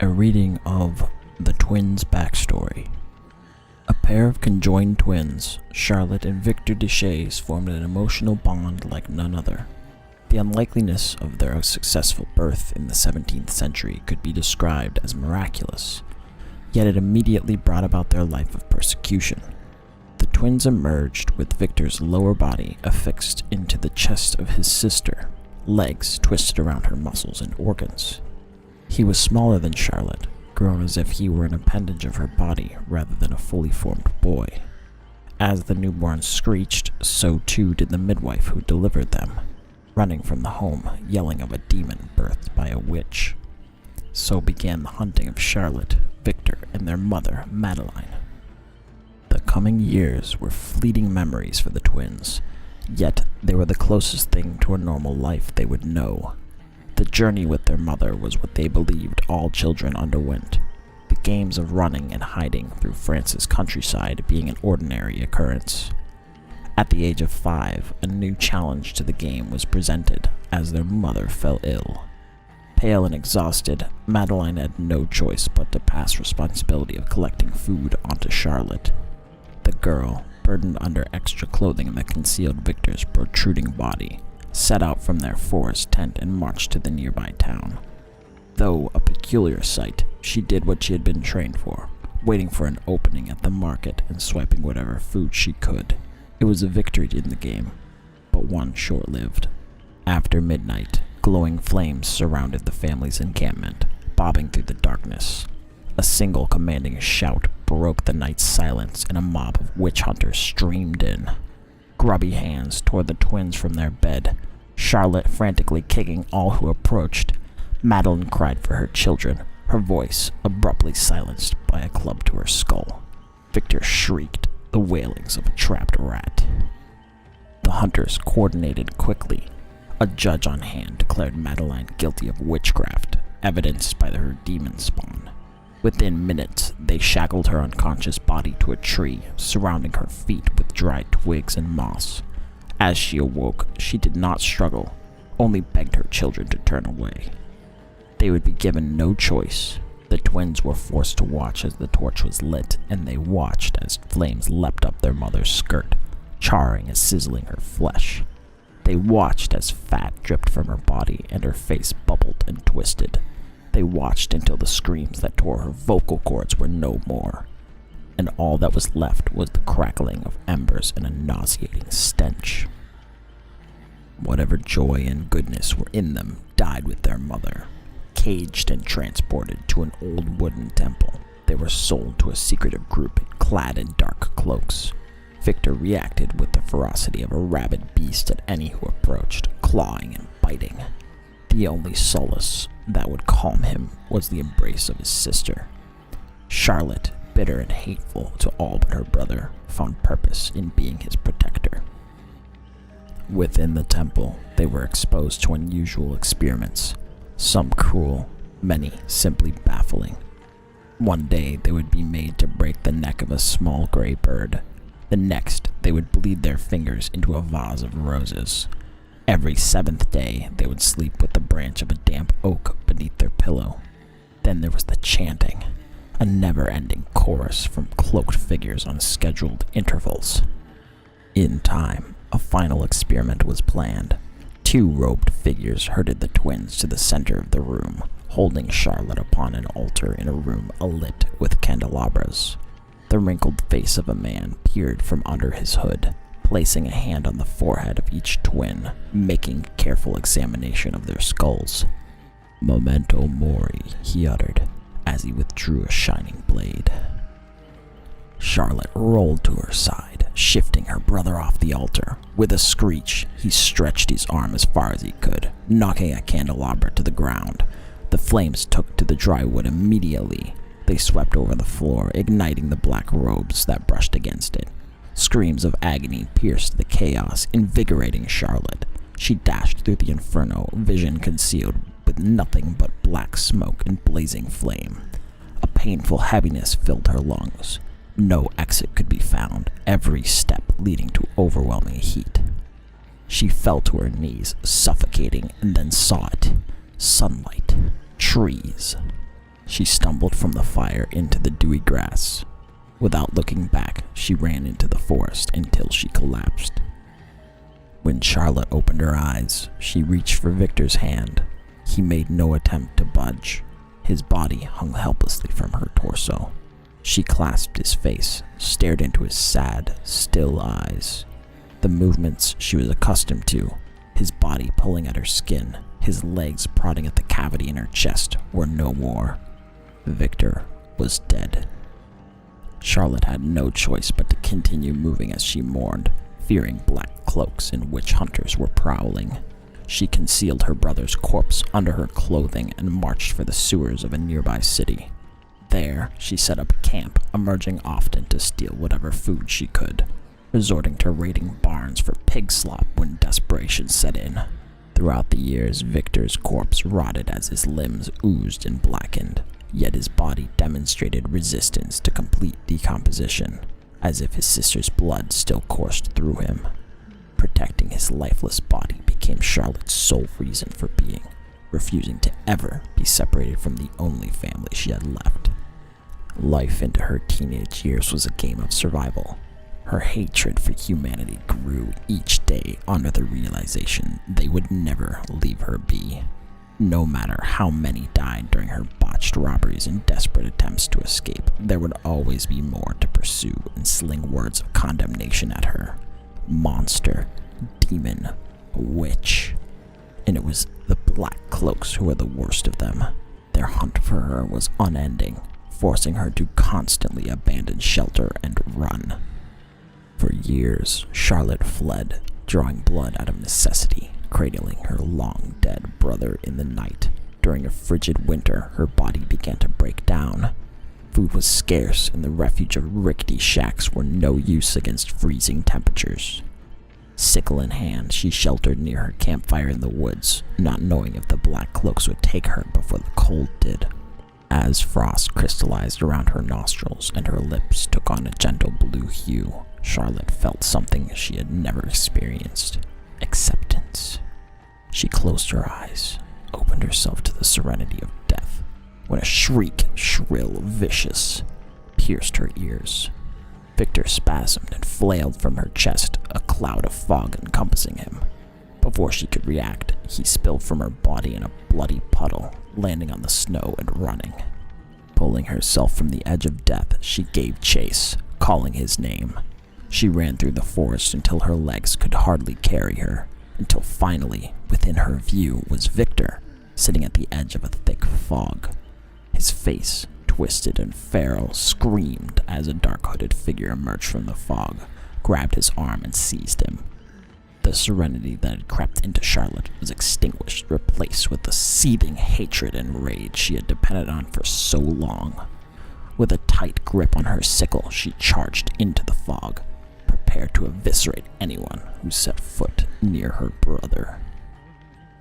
a reading of the twins' backstory. A pair of conjoined twins, Charlotte and Victor Deshays, formed an emotional bond like none other. The unlikeliness of their successful birth in the 17th century could be described as miraculous, yet it immediately brought about their life of persecution. The twins emerged with Victor's lower body affixed into the chest of his sister, legs twisted around her muscles and organs. He was smaller than Charlotte, grown as if he were an appendage of her body rather than a fully formed boy. As the newborn screeched, so too did the midwife who delivered them, running from the home, yelling of a demon birthed by a witch. So began the hunting of Charlotte, Victor, and their mother, Madeline. The coming years were fleeting memories for the twins, yet they were the closest thing to a normal life they would know. The journey with their mother was what they believed all children underwent, the games of running and hiding through France's countryside being an ordinary occurrence. At the age of 5, a new challenge to the game was presented as their mother fell ill. Pale and exhausted, Madeline had no choice but to pass responsibility of collecting food onto Charlotte. The girl, burdened under extra clothing that concealed Victor's protruding body, set out from their forest tent and marched to the nearby town. Though a peculiar sight, she did what she had been trained for, waiting for an opening at the market and swiping whatever food she could. It was a victory in the game, but one short-lived. After midnight, glowing flames surrounded the family's encampment, bobbing through the darkness. A single commanding shout broke the night's silence, and a mob of witch hunters streamed in. Grubby hands tore the twins from their bed, Charlotte frantically kicking all who approached. Madeline cried for her children, her voice abruptly silenced by a club to her skull. Victor shrieked, the wailings of a trapped rat. The hunters coordinated quickly. A judge on hand declared Madeline guilty of witchcraft, evidenced by her demon spawn. Within minutes, they shackled her unconscious body to a tree, surrounding her feet with dried twigs and moss. As she awoke, she did not struggle, only begged her children to turn away. They would be given no choice. The twins were forced to watch as the torch was lit, and they watched as flames leapt up their mother's skirt, charring and sizzling her flesh. They watched as fat dripped from her body and her face bubbled and twisted. They watched until the screams that tore her vocal cords were no more, and all that was left was the crackling of embers and a nauseating stench. Whatever joy and goodness were in them died with their mother. Caged and transported to an old wooden temple, they were sold to a secretive group clad in dark cloaks. Victor reacted with the ferocity of a rabid beast at any who approached, clawing and biting. The only solace that would calm him was the embrace of his sister. Charlotte, bitter and hateful to all but her brother, found purpose in being his protector. Within the temple, they were exposed to unusual experiments, some cruel, many simply baffling. One day they would be made to break the neck of a small gray bird. The next, they would bleed their fingers into a vase of roses. Every 7th day, they would sleep with the branch of a damp oak beneath their pillow. Then there was the chanting, a never-ending chorus from cloaked figures on scheduled intervals. In time, a final experiment was planned. 2 robed figures herded the twins to the center of the room, holding Charlotte upon an altar in a room alit with candelabras. The wrinkled face of a man peered from under his hood, placing a hand on the forehead of each twin, making a careful examination of their skulls. "Memento mori," he uttered, as he withdrew a shining blade. Charlotte rolled to her side, shifting her brother off the altar. With a screech, he stretched his arm as far as he could, knocking a candelabra to the ground. The flames took to the dry wood immediately. They swept over the floor, igniting the black robes that brushed against it. Screams of agony pierced the chaos, invigorating Charlotte. She dashed through the inferno, vision concealed with nothing but black smoke and blazing flame. A painful heaviness filled her lungs. No exit could be found, every step leading to overwhelming heat. She fell to her knees, suffocating, and then saw it. Sunlight. Trees. She stumbled from the fire into the dewy grass. Without looking back, she ran into the forest until she collapsed. When Charlotte opened her eyes, she reached for Victor's hand. He made no attempt to budge. His body hung helplessly from her torso. She clasped his face, stared into his sad, still eyes. The movements she was accustomed to, his body pulling at her skin, his legs prodding at the cavity in her chest, were no more. Victor was dead. Charlotte had no choice but to continue moving as she mourned, fearing black cloaks in which hunters were prowling. She concealed her brother's corpse under her clothing and marched for the sewers of a nearby city. There, she set up camp, emerging often to steal whatever food she could, resorting to raiding barns for pig slop when desperation set in. Throughout the years, Victor's corpse rotted as his limbs oozed and blackened, yet his body demonstrated resistance to complete decomposition, as if his sister's blood still coursed through him. Protecting his lifeless body became Charlotte's sole reason for being, refusing to ever be separated from the only family she had left. Life into her teenage years was a game of survival. Her hatred for humanity grew each day under the realization they would never leave her be. No matter how many died during her botched robberies and desperate attempts to escape, there would always be more to pursue and sling words of condemnation at her. Monster, demon, witch. And it was the Black Cloaks who were the worst of them. Their hunt for her was unending, forcing her to constantly abandon shelter and run. For years, Charlotte fled, drawing blood out of necessity, cradling her long-dead brother in the night. During a frigid winter, her body began to break down. Food was scarce, and the refuge of rickety shacks were no use against freezing temperatures. Sickle in hand, she sheltered near her campfire in the woods, not knowing if the Black Cloaks would take her before the cold did. As frost crystallized around her nostrils and her lips took on a gentle blue hue, Charlotte felt something she had never experienced: acceptance. She closed her eyes, opened herself to the serenity of death, when a shriek, shrill, vicious, pierced her ears. Victor spasmed and flailed from her chest, a cloud of fog encompassing him. Before she could react, he spilled from her body in a bloody puddle, landing on the snow and running. Pulling herself from the edge of death, she gave chase, calling his name. She ran through the forest until her legs could hardly carry her, until finally, within her view, was Victor, sitting at the edge of a thick fog. His face, twisted and feral, screamed as a dark-hooded figure emerged from the fog, grabbed his arm and seized him. The serenity that had crept into Charlotte was extinguished, replaced with the seething hatred and rage she had depended on for so long. With a tight grip on her sickle, she charged into the fog, prepared to eviscerate anyone who set foot near her brother.